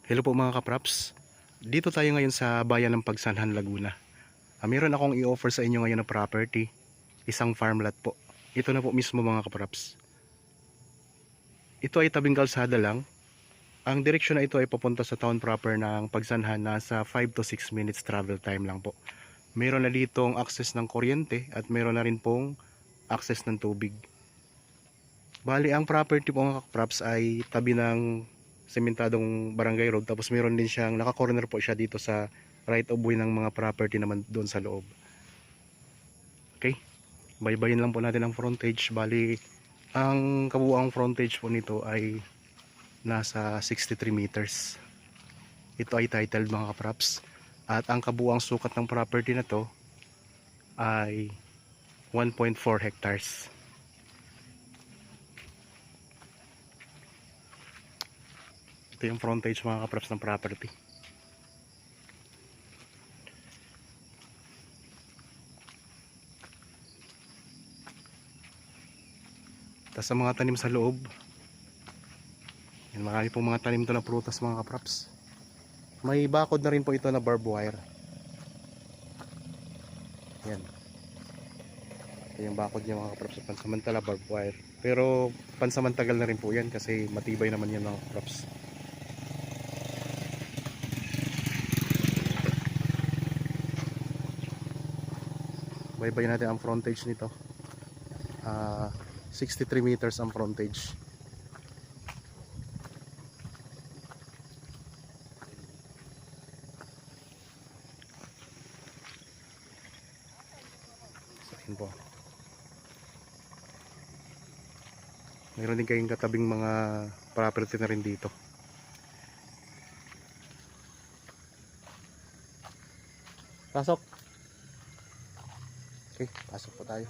Hello po mga kapraps. Dito tayo ngayon sa bayan ng Pagsanhan, Laguna. Meron akong i-offer sa inyo ngayon na property. Isang farm lot po. Ito na po mismo mga kapraps. Ito ay tabing kalsada lang. Ang direksyon na ito ay papunta sa town proper ng Pagsanhan. Nasa 5 to 6 minutes travel time lang po. Meron na ditong access ng kuryente at meron na rin pong access ng tubig. Bali ang property po mga kapraps ay tabi ng sementadong barangay road, tapos meron din siyang naka-corner po siya dito sa right of way ng mga property naman doon sa loob. Okay, baybayin lang po natin ang frontage. Bali ang kabuuang frontage po nito ay nasa 63 meters. Ito ay titled mga kapraps, at ang kabuuang sukat ng property na to ay 1.4 hectares. Ito yung frontage mga kapraps ng property. Tapos sa mga tanim sa loob, yan, marami pong mga tanim to na prutas mga kapraps. May bakod na rin po ito na barbed wire. Yan. Ito yung bakod niya mga kapraps, pansamantala barbed wire. Pero pansamantagal na rin po yan kasi matibay naman yan mga kapraps. Baybayin natin ang frontage nito. 63 meters ang frontage. So, yun po. Mayroon din kayong katabing mga property na rin dito. Pasok. Okay, pasok po tayo.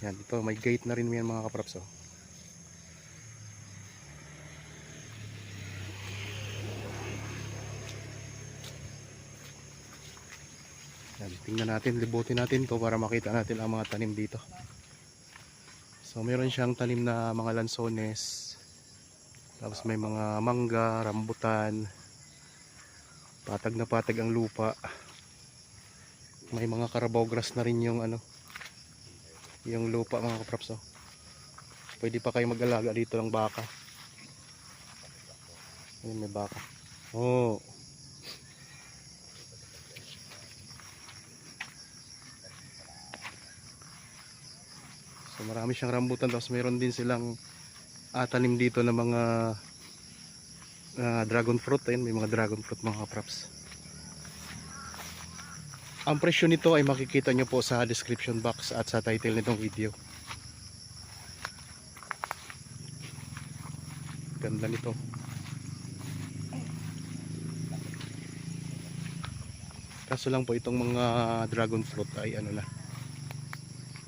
Yan, ito may gate na rin yan mga kapraps. Yan, tingnan natin, libutin natin to para makita natin ang mga tanim dito. So meron siyang tanim na mga lansones, tapos may mga mangga, rambutan, patag na patag ang lupa. May mga carabao grass na rin yung yung lupa mga kapraps. Pwede pa kayo mag-alaga dito ng baka. Ayun, may baka. Oh. So marami siyang rambutan, tapos meron din silang tanim dito ng mga dragon fruit. Ayun, may mga dragon fruit mga kapraps. Ang presyo nito ay makikita nyo po sa description box at sa title nitong video. Ganda nito. Kaso lang po itong mga dragon fruit ay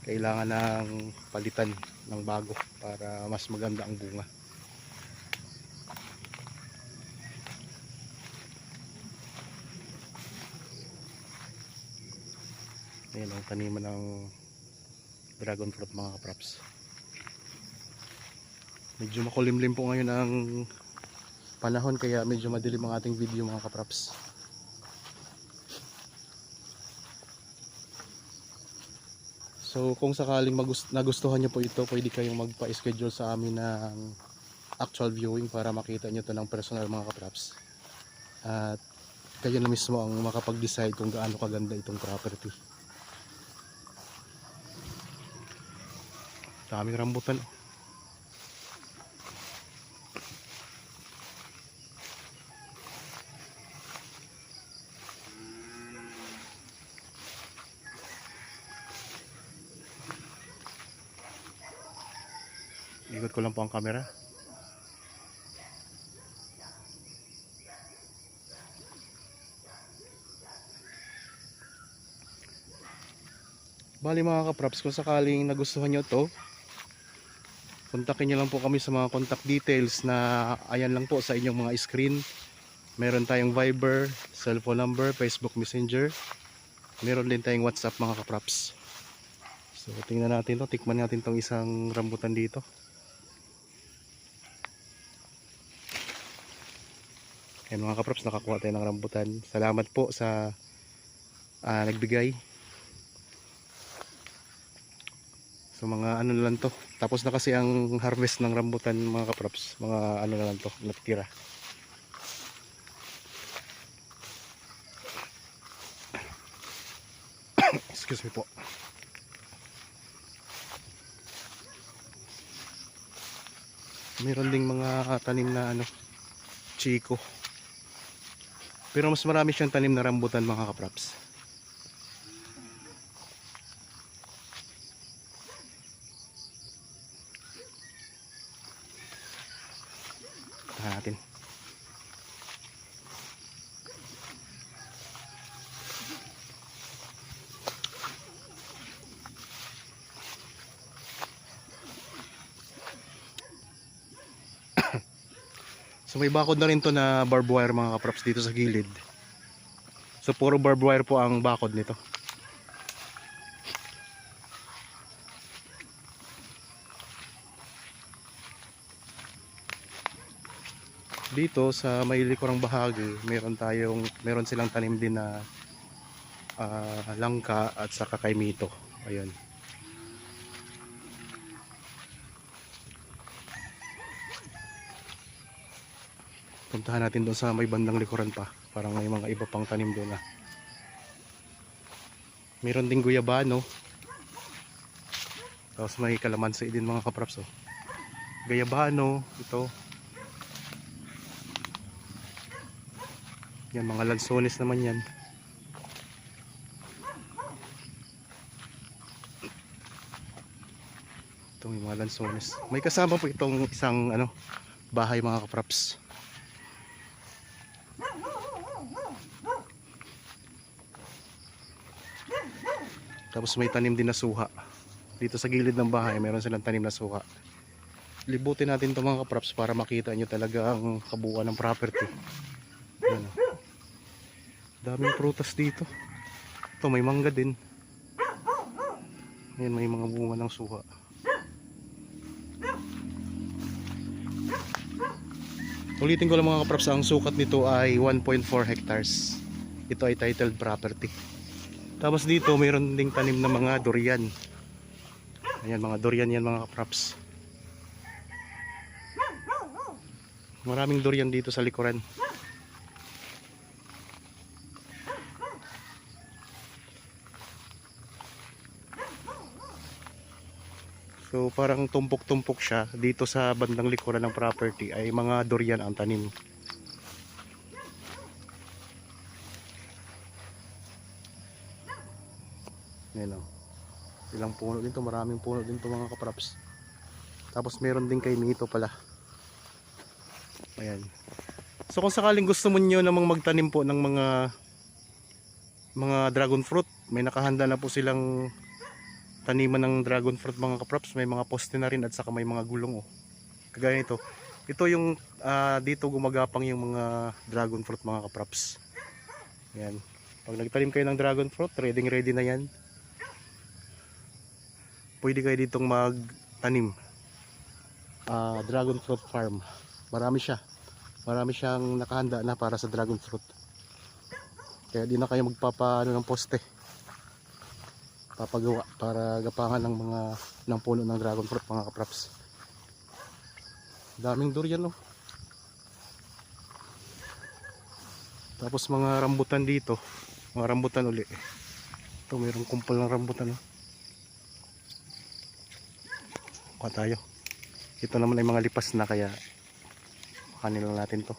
kailangan ng palitan ng bago para mas maganda ang bunga. Ayan ang taniman ng dragon fruit mga kapraps. Medyo makulimlim po ngayon ang panahon, kaya medyo madilim ang ating video mga kapraps. So kung sakaling nagustuhan nyo po ito, pwede kayong magpa-schedule sa amin ng actual viewing para makita nyo ito ng personal mga kapraps. At kayo na mismo ang makapag-decide kung gaano kaganda itong property. Daming rambutan. Ikot ko lang po ang camera. Bali mga kapraps, kung sakaling nagustuhan nyo to, kontakin nyo lang po kami sa mga contact details na ayan lang po sa inyong mga screen. Meron tayong Viber, cellphone number, Facebook Messenger. Meron din tayong WhatsApp mga kapraps. So tingnan natin to, tikman natin tong isang rambutan dito. Ayan mga kaprops, nakakuha tayo ng rambutan. Salamat po sa nagbigay. So mga ano na lang to. Tapos na kasi ang harvest ng rambutan mga kaprops. Mga ano na lang to, natira. Excuse me po. Meron ding mga tanim na ano, chiko. Pero mas marami siyang tanim na rambutan mga kaprops. Natin. So may bakod na rin to na barbed wire mga kaprops dito sa gilid. So puro barbed wire po ang bakod nito. Dito sa may likurang bahagi, meron silang tanim din na langka at saka kaimito. Ayun. Puntahan natin doon sa may bandang likuran pa. Parang may mga iba pang tanim doon na. Meron ding guyabano. Tapos may kalamansi din mga kaprops. Oh. Guyabano, ito. Yan, mga lansones naman yan. Ito yung mga lansones. May kasama po itong isang ano, bahay mga kaprops. Tapos may tanim din na suha. Dito sa gilid ng bahay, meron silang tanim na suha. Libutin natin ito mga kaprops para makita nyo talaga ang kabuuan ng property. Ayan. Daming prutas dito. Ito may mangga din. Ayan, may mga bunga ng suha. Ulitin ko lang mga kaprops, ang sukat nito ay 1.4 hectares. Ito ay titled property. Tapos dito mayroon ding tanim na mga durian. Ayan, mga durian yan mga kaprops. Maraming durian dito sa likuran. So parang tumpok-tumpok siya. Dito sa bandang likuran ng property ay mga durian ang tanim. Ayan o. Ilang puno din to, maraming puno din to mga kaprops. Tapos meron din kay Mito pala. Ayan. So kung sakaling gusto mo nyo namang magtanim po ng mga dragon fruit, may nakahanda na po silang taniman ng dragon fruit mga kaprops. May mga poste na rin at saka may mga gulong oh. Kagaya nito. Ito yung dito gumagapang yung mga dragon fruit mga kaprops. Ayan. Pag nagtanim kayo ng dragon fruit, ready na yan. Pwede kayo ditong magtanim. Dragon fruit farm. Marami siyang nakahanda na para sa dragon fruit. Kaya di na kayo magpapaano ng poste, papagawa para gapangan ng puno ng dragon fruit mga kaprops. Daming durian oh. Tapos mga rambutan dito, mga rambutan uli. Ito mayroong kumpol ng rambutan oh. Kuha tayo. Ito naman ay mga lipas na kaya kanila natin to.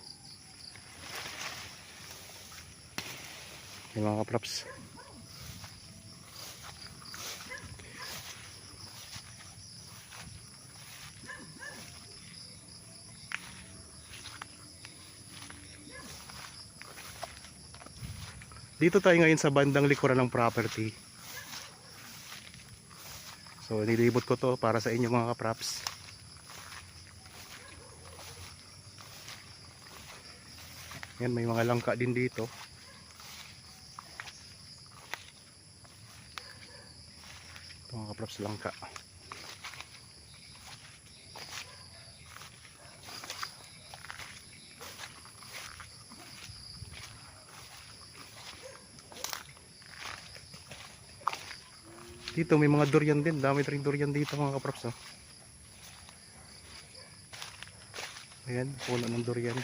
Yung mga kaprops. Dito tayo ngayon sa bandang likuran ng property. So nilibot ko to para sa inyo mga kaprops. Yan, may mga langka din dito. Ito mga kaprops, langka. Dito may mga durian din, dami rin durian dito mga kaprops, oh. Ayan, puno ng durian.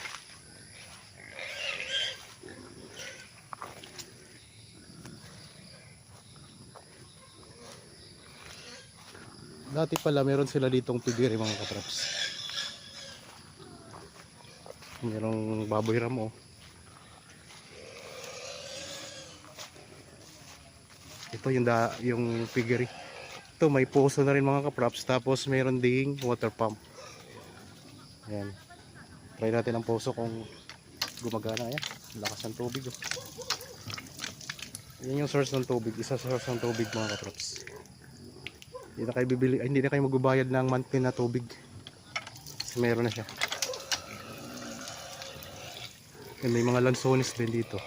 Dati pala meron sila ditong pigiri mga kaprops. Merong baboy ramo. Ito yung piggery. Ito may poso na rin mga kaprops. Tapos meron ding water pump. Ayan. Try natin ang poso kung gumagana. Ayan. Lakas ng tubig. Oh. Yan yung source ng tubig. Isa sa source ng tubig mga kaprops. Hindi na kayo magbabayad ng monthly na tubig. Kasi meron na siya. Ayan, may mga lansones din dito.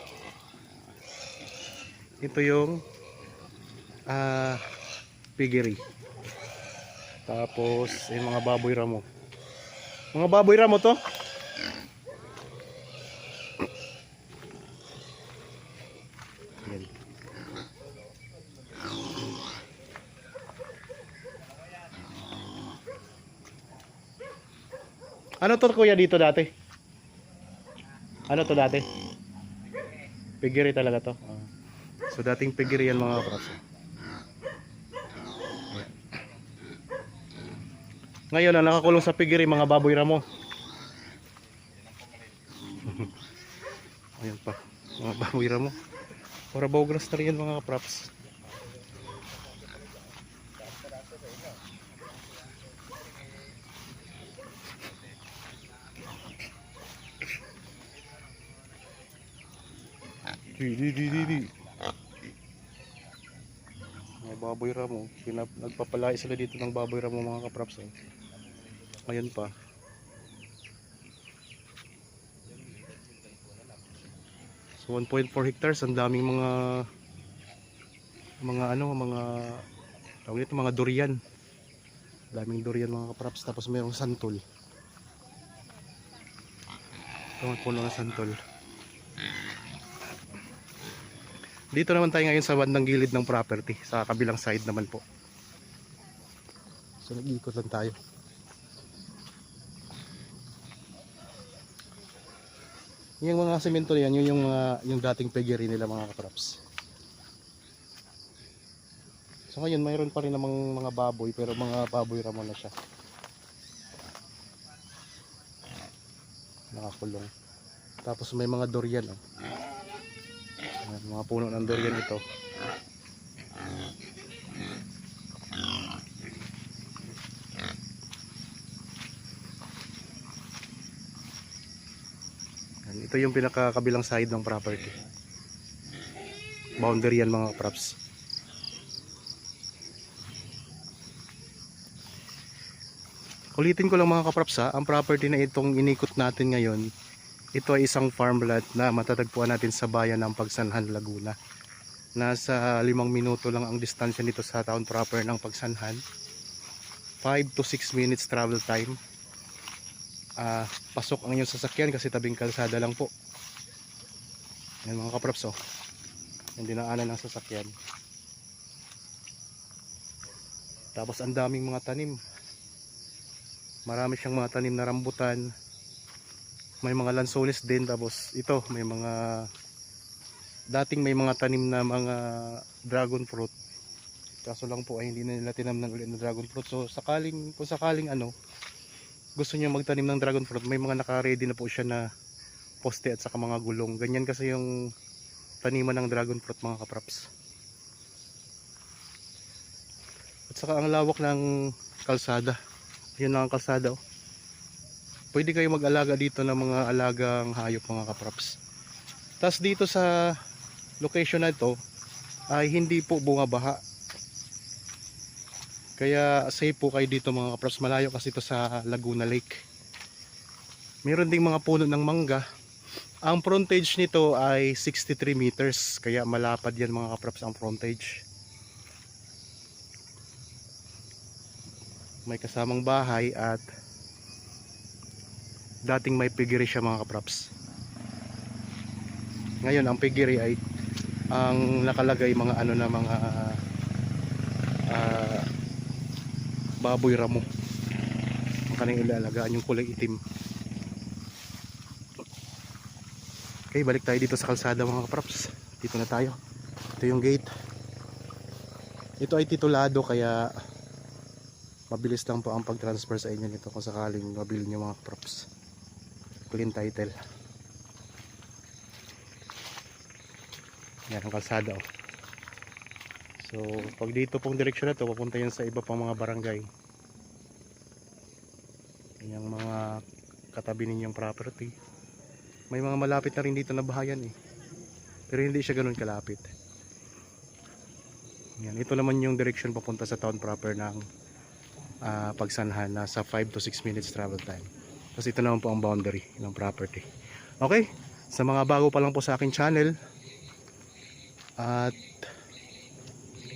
Ito yung piggery. Tapos yung mga baboy ramo. Mga baboy ramo to. Yan. Ano to kuya dito dati? Ano to dati? Piggery talaga to. So dating piggery yan mga kaprops. Ngayon na nakakulong sa piggery mga baboy ramo. Ayan pa, mga baboy ramo. Para bawgras na rin yan mga kaprops. Di. Mga baboy ramo. Nagpapalay sila dito ng baboy ramo mga kaprops. Ayan pa. So 1.4 hectares, ang daming mga tawag dito, mga durian. Daming durian mga kaprops. Tapos mayroong santol. Ito ang puno ng santol. Dito naman tayo ngayon sa bandang gilid ng property, sa kabilang side naman po. So nag-iikot lang tayo. Yung mga semento yan, yung dating piggery nila mga kaprops. So ngayon mayroon pa rin namang mga baboy, pero mga baboy ramo na siya. Nakakulong. Tapos may mga durian, oh. Mga puno ng durian ito. Ito yung pinakakabilang side ng property. Boundary yan mga props. Ulitin ko lang mga kaprops ha, ang property na itong inikot natin ngayon, ito ay isang farmland na matatagpuan natin sa bayan ng Pagsanhan, Laguna. Nasa 5 minuto lang ang distansya nito sa town proper ng Pagsanhan. 5 to 6 minutes travel time. Pasok ang inyong sasakyan kasi tabing kalsada lang po. Yan mga kaprops, oh. Yung dinaanan ng sasakyan. Tapos ang daming mga tanim. Marami siyang mga tanim na rambutan. May mga lansones din. Tapos ito may mga dating may mga tanim na mga dragon fruit. Kaso lang po ay hindi na nila tinamnan ulit na dragon fruit. So kung sakaling gusto niyo magtanim ng dragon fruit, may mga naka-ready na po siya na poste at saka mga gulong. Ganyan kasi yung taniman ng dragon fruit mga kaprops. At saka ang lawak ng kalsada. Yun lang ang kalsada, oh. Pwede kayo mag-alaga dito ng mga alagang hayop mga kaprops. Tapos dito sa location na ito ay hindi po bumabaha. Kaya safe po kayo dito mga kaprops. Malayo kasi ito sa Laguna Lake. Meron ding mga puno ng mangga. Ang frontage nito ay 63 meters. Kaya malapad yan mga kaprops ang frontage. may kasamang bahay at dating may piggery siya mga kaprops. Ngayon ang piggery ay ang nakalagay mga ano na mga ah, baboy ramo ang kanyang ilaalagaan, yung kulay itim. Okay, balik tayo dito sa kalsada mga kaprops. Dito na tayo. Ito yung gate. Ito ay titulado kaya mabilis lang po ang pag-transfer sa inyo nito kung sakaling mabili nyo mga kaprops. Clean title. Yan ang kalsada oh. So pag dito pong direksyon na to, papunta yan sa iba pang mga barangay. Yung mga katabi ninyong property. May mga malapit na rin dito na bahayan eh. Pero hindi siya ganoon kalapit. Yan, ito naman yung direction papunta sa town proper ng Pagsanhan, nasa 5 to 6 minutes travel time. Kasi ito naman po ang boundary ng property. Okay, sa mga bago pa lang po sa aking channel at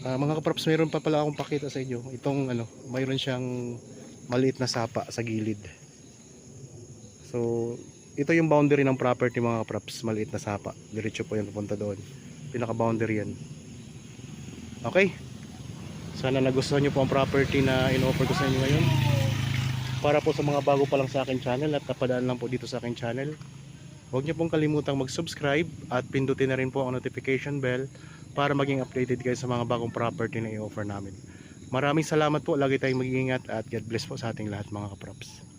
mga kaprops, mayroon pa pala akong pakita sa inyo. Itong ano, mayroon siyang maliit na sapa sa gilid. So ito yung boundary ng property mga kaprops, maliit na sapa. Diretso po yan pupunta doon. Pinaka boundary yan. Okay, sana nagustuhan nyo po ang property na in-offer ko sa inyo ngayon. Para po sa mga bago pa lang sa akin channel at napadaan lang po dito sa akin channel, huwag nyo pong kalimutang mag-subscribe at pindutin na rin po ang notification bell para maging updated kayo sa mga bagong property na i-offer namin. Maraming salamat po, lagi tayong mag-iingat at God bless po sa ating lahat mga kaprops.